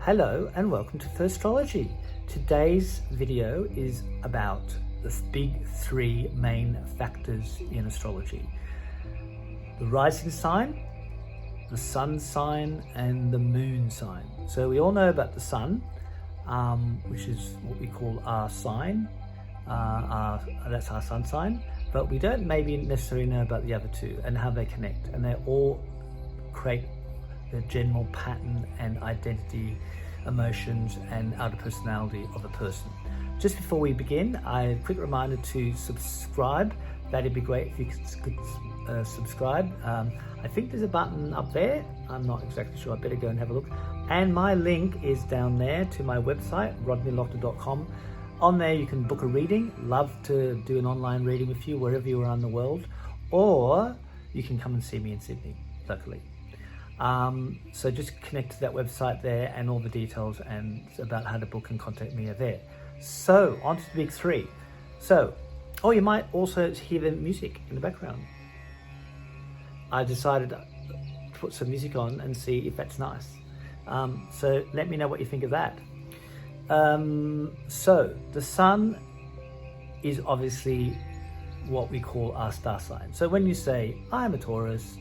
Hello and welcome to FurStrology. Today's video is about the big three main factors in astrology. The rising sign, the sun sign, and the moon sign. So we all know about the sun, which is what we call our sign. That's our sun sign. But we don't maybe necessarily know about the other two and how they connect. And they all create the general pattern and identity, emotions, and outer personality of a person. Just before we begin, a quick reminder to subscribe. That'd be great if you could subscribe. I think there's a button up there. I'm not exactly sure. I better go and have a look. And my link is down there to my website, rodneylochner.com. On there you can book a reading. Love to do an online reading with you wherever you are in the world, or you can come and see me in Sydney locally. So just connect to that website there, and all the details and about how to book and contact me are there. So on to the big three. You might also hear the music in the background. I decided to put some music on and see if that's nice. So let me know what you think of that. So the sun is obviously what we call our star sign. So when you say, I'm a Taurus,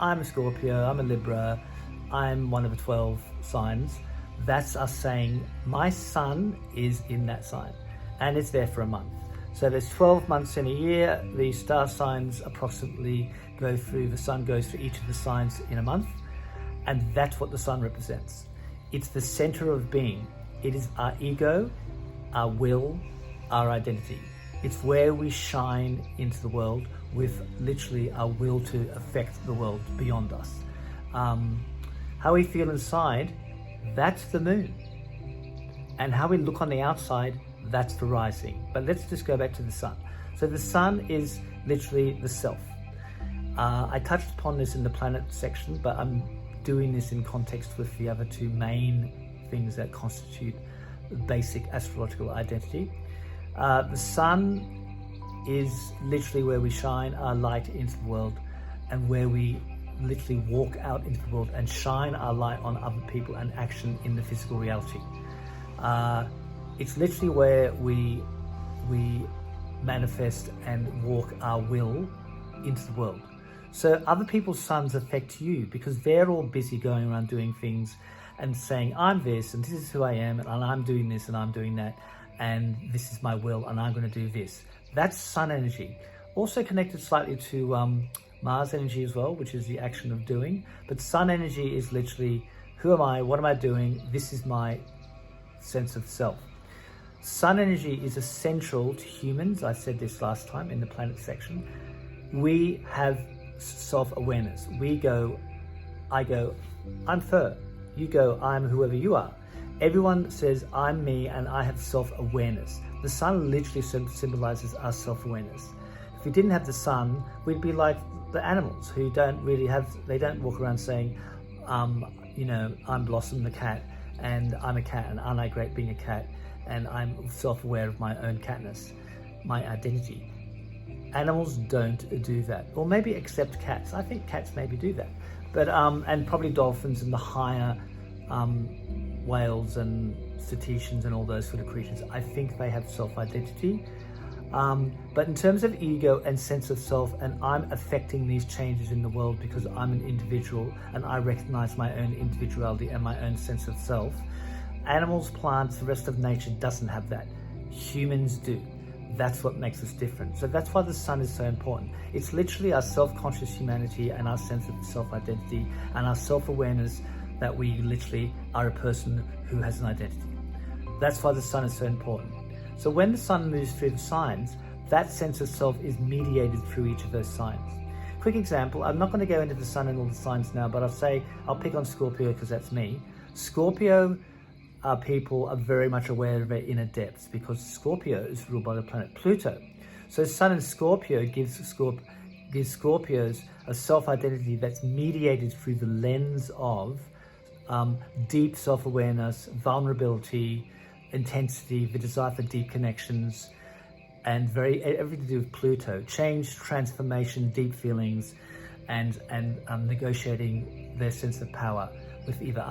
I'm a Scorpio, I'm a Libra, I'm one of the 12 signs, that's us saying my sun is in that sign, and it's there for a month. So there's 12 months in a year. The star signs approximately go through, the sun goes through each of the signs in a month, and that's what the sun represents. It's the center of being. It is our ego, our will, our identity. It's where we shine into the world with literally our will to affect the world beyond us. How we feel inside, that's the moon. And how we look on the outside, that's the rising. But let's just go back to the sun. So the sun is literally the self. I touched upon this in the planet section, but I'm doing this in context with the other two main things that constitute basic astrological identity. The sun is literally where we shine our light into the world, and where we literally walk out into the world and shine our light on other people and action in the physical reality. It's literally where we manifest and walk our will into the world. So other people's suns affect you because they're all busy going around doing things and saying, I'm this, and this is who I am, and I'm doing this, and I'm doing that, and this is my will, and I'm going to do this. That's sun energy. Also connected slightly to Mars energy as well, which is the action of doing. But sun energy is literally, who am I? What am I doing? This is my sense of self. Sun energy is essential to humans. I said this last time in the planet section. We have self-awareness. I go, I'm Fur. You go, I'm whoever you are. Everyone says, I'm me, and I have self-awareness. The sun literally symbolizes our self-awareness. If we didn't have the sun, we'd be like the animals who they don't walk around saying, I'm Blossom the cat, and I'm a cat, and aren't I great being a cat, and I'm self-aware of my own catness, my identity. Animals don't do that, or maybe except cats. I think cats maybe do that. But and probably dolphins and the higher whales and cetaceans and all those sort of creatures, I think they have self-identity. But in terms of ego and sense of self, and I'm affecting these changes in the world because I'm an individual and I recognize my own individuality and my own sense of self. Animals, plants, the rest of nature doesn't have that. Humans do. That's what makes us different. So that's why the sun is so important. It's literally our self-conscious humanity and our sense of self-identity and our self-awareness that we literally are a person who has an identity. That's why the sun is so important. So when the sun moves through the signs, that sense of self is mediated through each of those signs. Quick example, I'm not going to go into the sun and all the signs now, but I'll pick on Scorpio because that's me. Scorpio people are very much aware of their inner depths because Scorpio is ruled by the planet Pluto. So Sun in Scorpio gives Scorpios a self-identity that's mediated through the lens of deep self-awareness, vulnerability, intensity, the desire for deep connections, and everything to do with Pluto. Change, transformation, deep feelings, and negotiating their sense of power. with either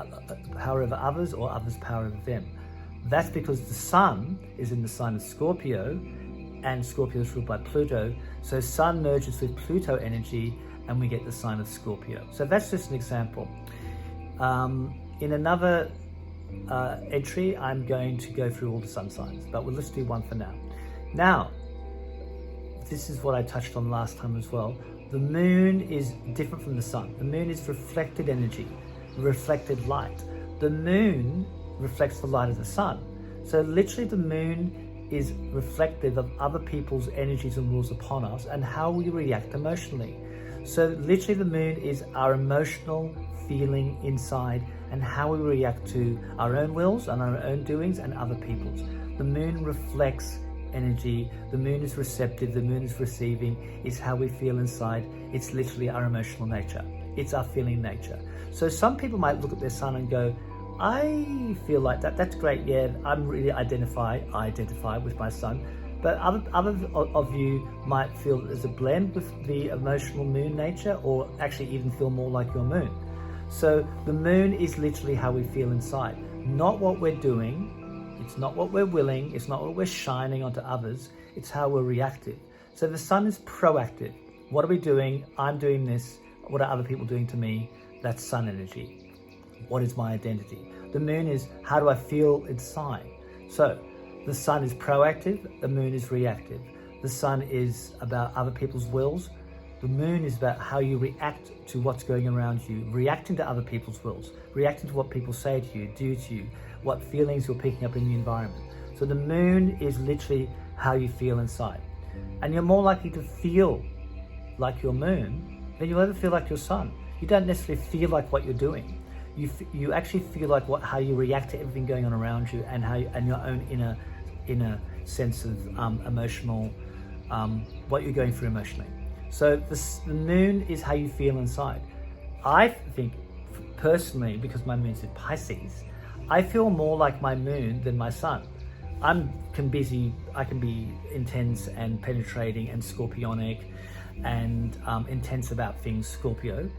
power over others or others' power over them. That's because the sun is in the sign of Scorpio, and Scorpio is ruled by Pluto. So sun merges with Pluto energy and we get the sign of Scorpio. So that's just an example. In another entry, I'm going to go through all the sun signs, but let's do one for now. Now, this is what I touched on last time as well. The moon is different from the sun. The moon is reflected energy, reflected light. The moon reflects the light of the sun. So literally the moon is reflective of other people's energies and rules upon us and how we react emotionally. So literally the moon is our emotional feeling inside and how we react to our own wills and our own doings and other people's. The moon reflects energy. The moon is receptive. The moon is receiving. It's how we feel inside. It's literally our emotional nature. It's our feeling nature. So some people might look at their sun and go, I feel like that. That's great. Yeah, I'm really identify with my sun. But other of you might feel there's a blend with the emotional moon nature, or actually even feel more like your moon. So the moon is literally how we feel inside, not what we're doing. It's not what we're willing. It's not what we're shining onto others. It's how we're reactive. So the sun is proactive. What are we doing? I'm doing this. What are other people doing to me? That's sun energy. What is my identity? The moon is how do I feel inside? So the sun is proactive. The moon is reactive. The sun is about other people's wills. The moon is about how you react to what's going around you, reacting to other people's wills, reacting to what people say to you, do to you, what feelings you're picking up in the environment. So the moon is literally how you feel inside. And you're more likely to feel like your moon than you'll ever feel like your sun. You don't necessarily feel like what you're doing. You actually feel like how you react to everything going on around you, and your own inner sense of emotional, what you're going through emotionally. So the moon is how you feel inside. I think personally, because my moon's in Pisces, I feel more like my moon than my sun. I can be intense and penetrating and scorpionic and intense about things, Scorpio.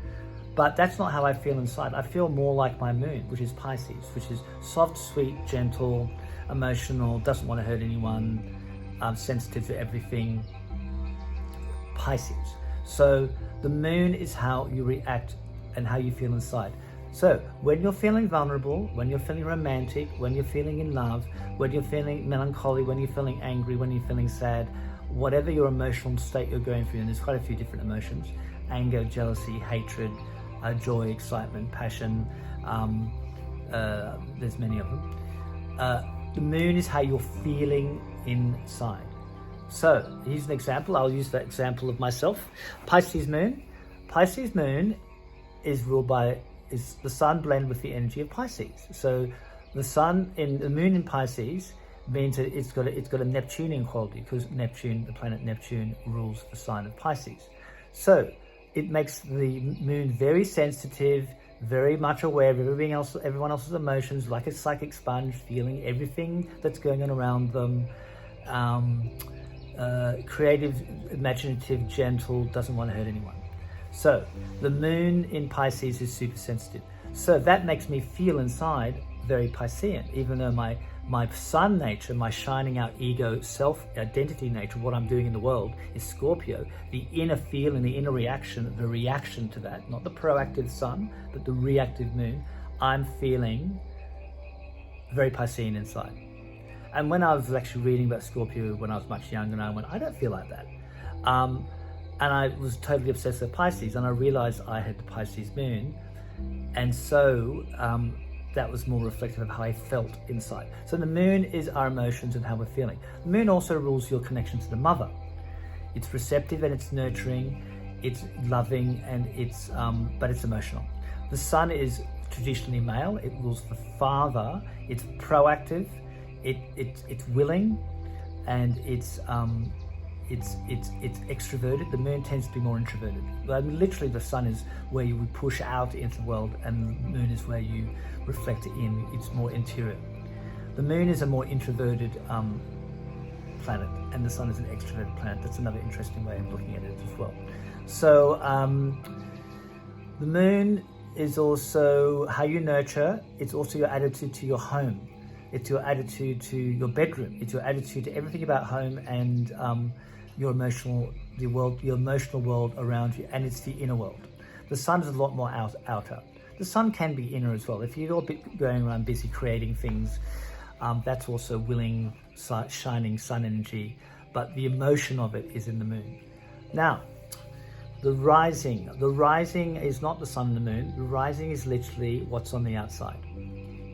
But that's not how I feel inside. I feel more like my moon, which is Pisces, which is soft, sweet, gentle, emotional, doesn't want to hurt anyone, sensitive to everything. Pisces. So the moon is how you react and how you feel inside. So when you're feeling vulnerable, when you're feeling romantic, when you're feeling in love, when you're feeling melancholy, when you're feeling angry, when you're feeling sad, whatever your emotional state you're going through, and there's quite a few different emotions: anger, jealousy, hatred, joy, excitement, passion, there's many of them. The moon is how you're feeling inside. So here's an example. I'll use that example of myself. Pisces moon. Pisces moon is ruled by the sun blend with the energy of Pisces. So the moon in Pisces means that it's got a Neptunian quality, because the planet Neptune rules the sign of Pisces. So it makes the moon very sensitive, very much aware of everyone else's emotions, like a psychic sponge, feeling everything that's going on around them. Creative, imaginative, gentle, doesn't want to hurt anyone. So the moon in Pisces is super sensitive. So that makes me feel inside very Piscean, even though my sun nature, my shining out ego, self-identity nature, what I'm doing in the world is Scorpio. The inner feeling, the inner reaction, the reaction to that, not the proactive sun, but the reactive moon, I'm feeling very Piscean inside. And when I was actually reading about Scorpio when I was much younger, I went, I don't feel like that. And I was totally obsessed with Pisces, and I realized I had the Pisces moon. And so that was more reflective of how I felt inside. So the moon is our emotions and how we're feeling. The moon also rules your connection to the mother. It's receptive and it's nurturing, it's loving, and but it's emotional. The sun is traditionally male. It rules the father. It's proactive. It's willing, and it's extroverted. The moon tends to be more introverted. Literally, the sun is where you would push out into the world, and the moon is where you reflect in. It's more interior. The moon is a more introverted planet, and the sun is an extroverted planet. That's another interesting way of looking at it as well. So the moon is also how you nurture. It's also your attitude to your home. It's your attitude to your bedroom. It's your attitude to everything about home and your emotional world around you, and it's the inner world. The sun is a lot more outer. The sun can be inner as well. If you're going around busy creating things, that's also willing, shining sun energy, but the emotion of it is in the moon. Now, the rising is not the sun and the moon. The rising is literally what's on the outside.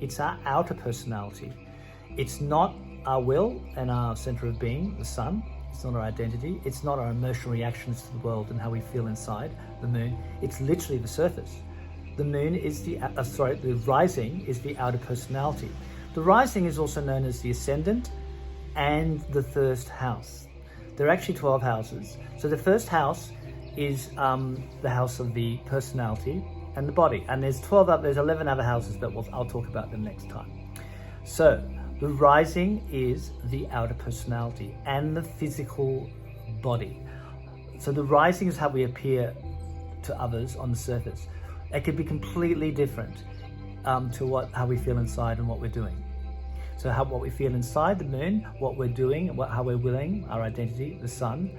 It's our outer personality. It's not our will and our center of being, the sun. It's not our identity. It's not our emotional reactions to the world and how we feel inside, the moon. It's literally the surface. The moon is the rising is the outer personality. The rising is also known as the ascendant and the first house. There are actually 12 houses. So the first house is the house of the personality and the body. And there's 11 other houses, but I'll talk about them next time. So the rising is the outer personality and the physical body. So the rising is how we appear to others on the surface. It could be completely different to how we feel inside and what we're doing. So what we feel inside, the moon, what we're doing, how we're willing, our identity, the sun.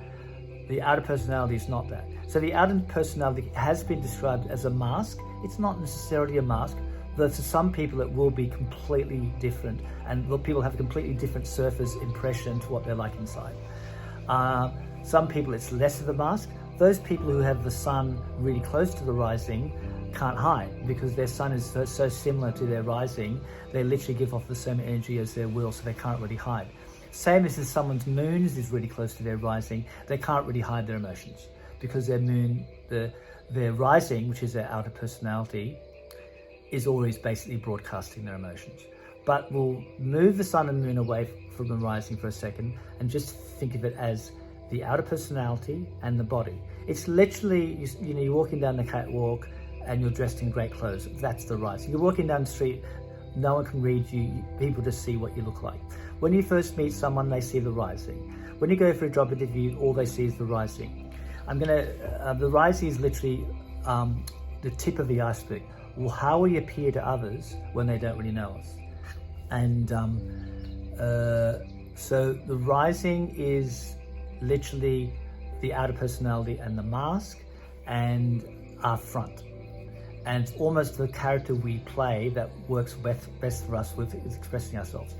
The outer personality is not that. So the outer personality has been described as a mask. It's not necessarily a mask, though to some people it will be completely different, and people have a completely different surface impression to what they're like inside. Some people it's less of a mask. Those people who have the sun really close to the rising can't hide because their sun is so similar to their rising. They literally give off the same energy as their will, so they can't really hide. Same as if someone's moon is really close to their rising, they can't really hide their emotions because their moon, their rising, which is their outer personality, is always basically broadcasting their emotions. But we'll move the sun and moon away from the rising for a second and just think of it as the outer personality and the body. It's literally, you're walking down the catwalk and you're dressed in great clothes. That's the rising. You're walking down the street, no one can read you, people just see what you look like. When you first meet someone, they see the rising. When you go for a job interview, all they see is the rising. The rising is literally the tip of the iceberg. Well, how we appear to others when they don't really know us. And so the rising is literally the outer personality and the mask and our front. And it's almost the character we play that works best for us with expressing ourselves.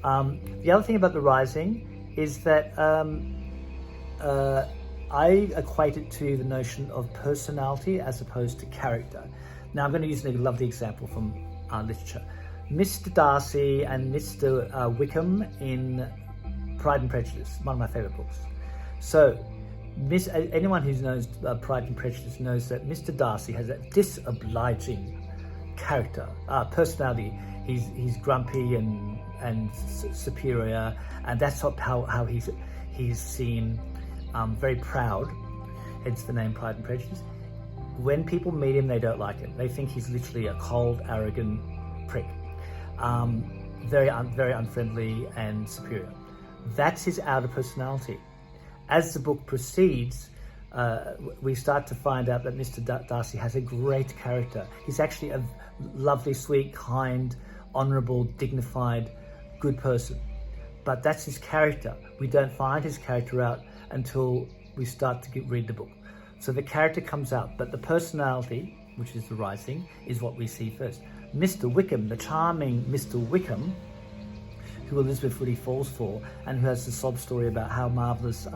The other thing about the rising is that I equate it to the notion of personality as opposed to character. Now I'm going to use a lovely example from literature. Mr. Darcy and Mr. Wickham in Pride and Prejudice, one of my favourite books. So anyone who knows Pride and Prejudice knows that Mr. Darcy has a disobliging character, personality. He's grumpy and superior, and that's how he's seen, very proud, hence the name Pride and Prejudice. When people meet him, they don't like him. They think he's literally a cold, arrogant prick, very unfriendly and superior. That's his outer personality. As the book proceeds, we start to find out that Mr. Darcy has a great character. He's actually a lovely, sweet, kind, honourable, dignified, good person. But that's his character. We don't find his character out until we start to read the book. So the character comes out, but the personality, which is the rising, is what we see first. Mr. Wickham, the charming Mr. Wickham, who Elizabeth really falls for, and who has the sob story about how marvellous,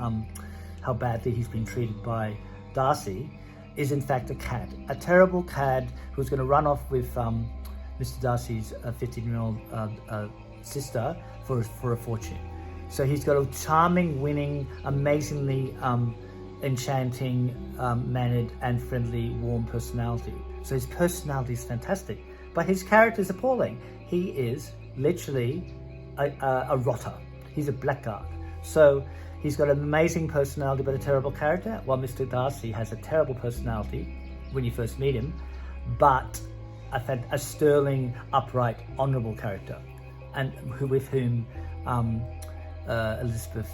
how badly he's been treated by Darcy, is in fact a cad. A terrible cad who's going to run off with Mr. Darcy's 15-year-old sister for a fortune. So he's got a charming, winning, amazingly enchanting, mannered and friendly, warm personality. So his personality is fantastic, but his character is appalling. He is literally a rotter. He's a blackguard. So he's got an amazing personality but a terrible character, while Mr. Darcy has a terrible personality when you first meet him, but a sterling, upright, honourable character, and with whom Elizabeth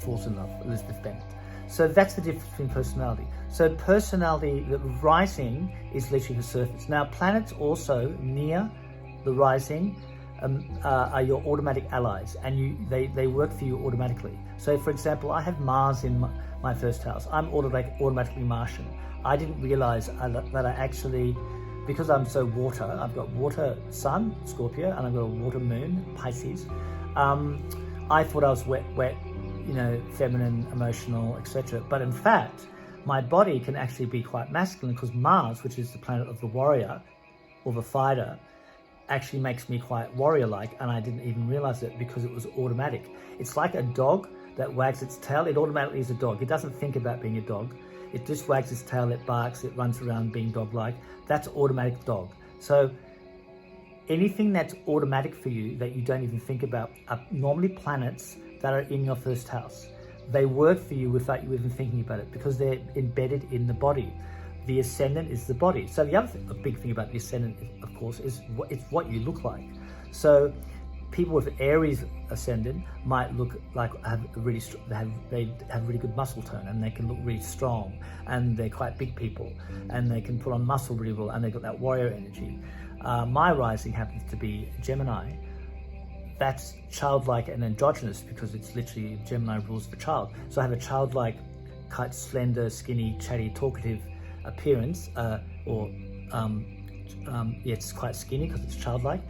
falls in love, Elizabeth Bennet. So that's the difference between personality. So personality, the rising is literally the surface. Now planets also near the rising are your automatic allies, and they work for you automatically. So for example, I have Mars in my first house. I'm automatically Martian. I didn't realize that I actually, because I'm so water, I've got water sun, Scorpio, and I've got a water moon, Pisces. I thought I was wet, feminine, emotional, etc. But in fact, my body can actually be quite masculine, because Mars, which is the planet of the warrior or the fighter, actually makes me quite warrior-like, and I didn't even realize it because it was automatic. It's like a dog that wags its tail. It automatically is a dog. It doesn't think about being a dog. It just wags its tail, it barks, it runs around being dog-like. That's automatic dog. So anything that's automatic for you that you don't even think about are normally planets that are in your first house. They work for you without you even thinking about it, because they're embedded in the body. The ascendant is the body. So the other big thing about the ascendant, of course, is it's what you look like. So people with Aries ascendant might look like they have really good muscle tone, and they can look really strong, and they're quite big people, and they can put on muscle really well, and they've got that warrior energy. My rising happens to be Gemini. That's childlike and androgynous, because it's literally Gemini rules the child. So I have a childlike, quite slender, skinny, chatty, talkative appearance, it's quite skinny because it's childlike.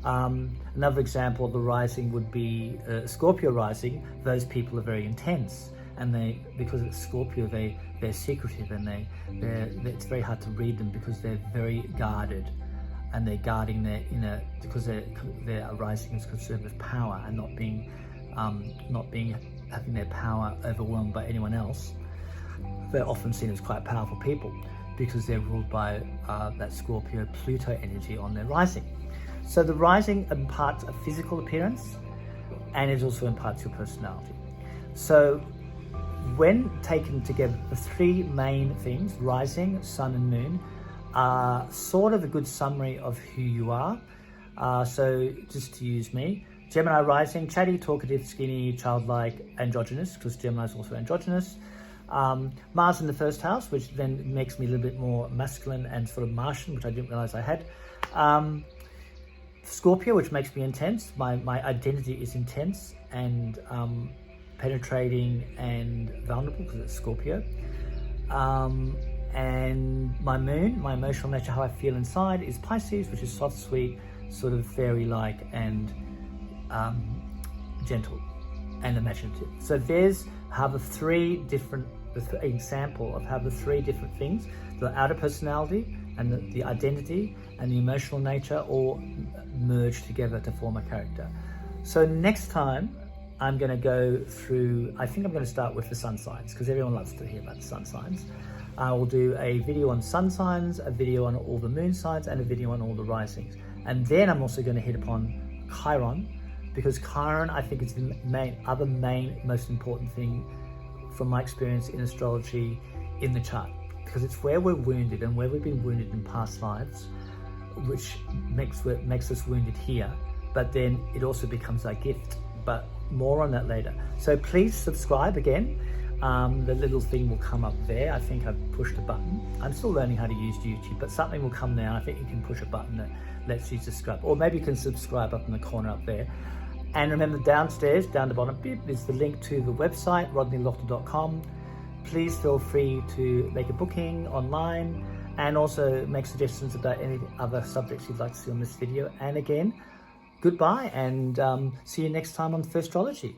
Another example of the rising would be Scorpio rising. Those people are very intense, and because it's Scorpio, they're secretive, and it's very hard to read them because they're very guarded, and they're guarding their inner, because their rising is concerned with power and having their power overwhelmed by anyone else. They're often seen as quite powerful people because they're ruled by that Scorpio Pluto energy on their rising. So the rising imparts a physical appearance, and it also imparts your personality. So when taken together, the three main things, rising, sun and moon, are sort of a good summary of who you are. So just to use me, Gemini rising, chatty, talkative, skinny, childlike, androgynous, because Gemini is also androgynous. Mars in the first house, which then makes me a little bit more masculine and sort of Martian, which I didn't realize I had. Scorpio, which makes me intense. My identity is intense and penetrating and vulnerable, because it's Scorpio. And my moon, my emotional nature, how I feel inside, is Pisces, which is soft, sweet, sort of fairy-like and gentle and imaginative. So there's how the three different example of how the three different things, the outer personality and the identity and the emotional nature, all merge together to form a character. So next time I'm going to go through, I think I'm going to start with the sun signs, because everyone loves to hear about the sun signs. I will do a video on sun signs, a video on all the moon signs, and a video on all the risings. And then I'm also going to hit upon Chiron, because Chiron, I think, is the main, most important thing from my experience in astrology in the chart, because it's where we're wounded and where we've been wounded in past lives, which makes us wounded here, but then it also becomes our gift. But more on that later. So please subscribe again. The little thing will come up there. I think I've pushed a button. I'm still learning how to use YouTube, but something will come there. I think you can push a button that lets you subscribe, or maybe you can subscribe up in the corner up there. And remember, downstairs, down the bottom bit, is the link to the website, rodneylochner.com. Please feel free to make a booking online, and also make suggestions about any other subjects you'd like to see on this video. And again, goodbye, and see you next time on FurStrology.